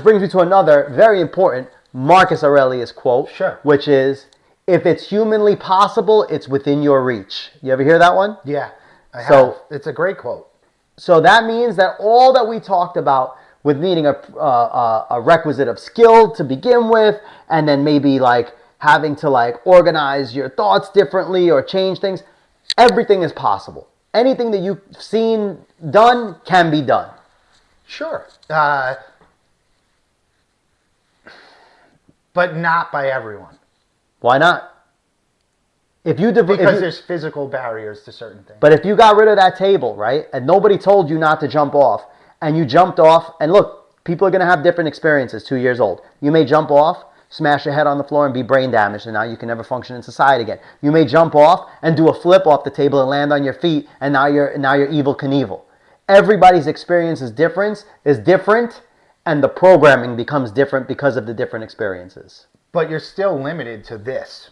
Brings me to another very important Marcus Aurelius quote, Sure. which is, if it's humanly possible, it's within your reach. You ever hear that one? Yeah, I have. It's a great quote. So that means that all that we talked about with needing a requisite of skill to begin with, and then maybe like having to like organize your thoughts differently or change things, everything is possible. Anything that you've seen done can be done. Sure. But not by everyone. Why not? Because there's physical barriers to certain things. But if you got rid of that table, right, and nobody told you not to jump off, and you jumped off, and look, people are going to have different experiences, 2 years old. You may jump off, smash your head on the floor, and be brain damaged, and now you can never function in society again. You may jump off and do a flip off the table and land on your feet, and now you're Evel Knievel. Everybody's experience is different, and the programming becomes different because of the different experiences. But you're still limited to this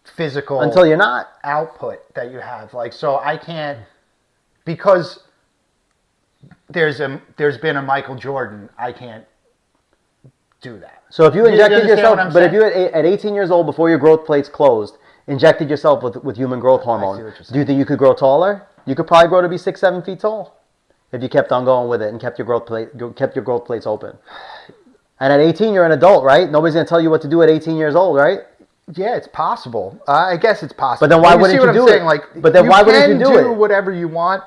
physical until you're not output that you have. Like, so I can't, because there's been a Michael Jordan, I can't do that. So if you injected yourself, but if you at 18 years old, before your growth plates closed, injected yourself with human growth hormone, do you think you could grow taller? You could probably grow to be 6-7 feet tall if you kept on going with it and kept your growth plates open. And at 18, you're an adult, right? Nobody's going to tell you what to do at 18 years old, right? Yeah, it's possible. I guess it's possible. But then why wouldn't you do it? Like, but then why wouldn't you do it? You can do whatever you want,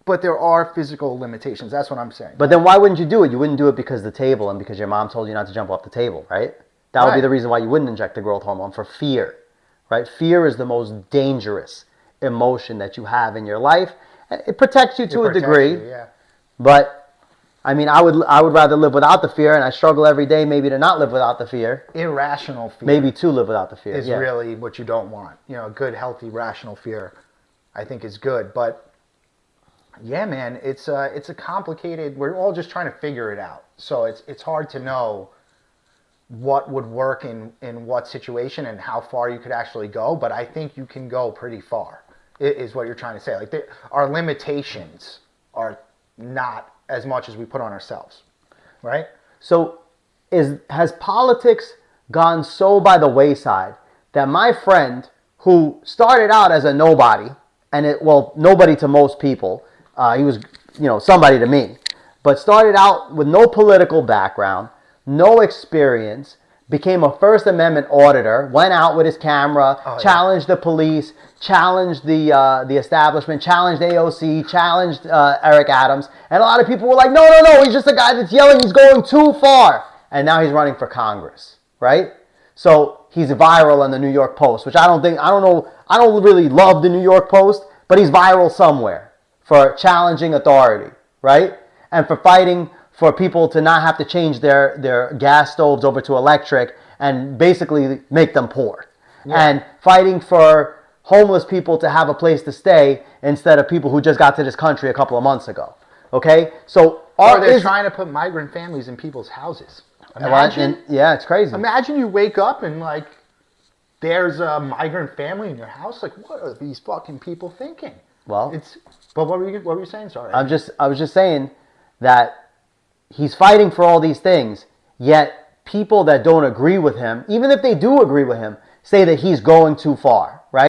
but there are physical limitations. That's what I'm saying. But then why wouldn't you do it? You wouldn't do it because of the table and because your mom told you not to jump off the table, right? That would be the reason why you wouldn't inject the growth hormone, for fear, right? Fear is the most dangerous emotion that you have in your life. It protects you to a degree, but I mean, I would rather live without the fear, and I struggle every day maybe to not live without the fear. Irrational fear. Maybe to live without the fear. Is really what you don't want. You know, good, healthy, rational fear, I think, is good. But yeah, man, it's a complicated. We're all just trying to figure it out. So it's hard to know what would work in what situation and how far you could actually go. But I think you can go pretty far. Is what you're trying to say. Like, our limitations are not as much as we put on ourselves, right? So has politics gone so by the wayside that my friend, who started out as a nobody, and nobody to most people, he was, somebody to me, but started out with no political background, no experience, became a First Amendment auditor, went out with his camera, challenged the police, challenged the establishment, challenged AOC, challenged Eric Adams, and a lot of people were like, no, he's just a guy that's yelling, he's going too far, and now he's running for Congress, right? So he's viral on the New York Post, which I don't really love the New York Post, but he's viral somewhere for challenging authority, right? And for fighting for people to not have to change their gas stoves over to electric and basically make them poor. Yeah. And fighting for homeless people to have a place to stay instead of people who just got to this country a couple of months ago. Okay? So they're trying to put migrant families in people's houses. Imagine. Yeah, it's crazy. Imagine you wake up and like there's a migrant family in your house. Like, what are these fucking people thinking? Well, but what were you saying? Sorry. I was just saying that he's fighting for all these things, yet people that don't agree with him, even if they do agree with him, say that he's going too far.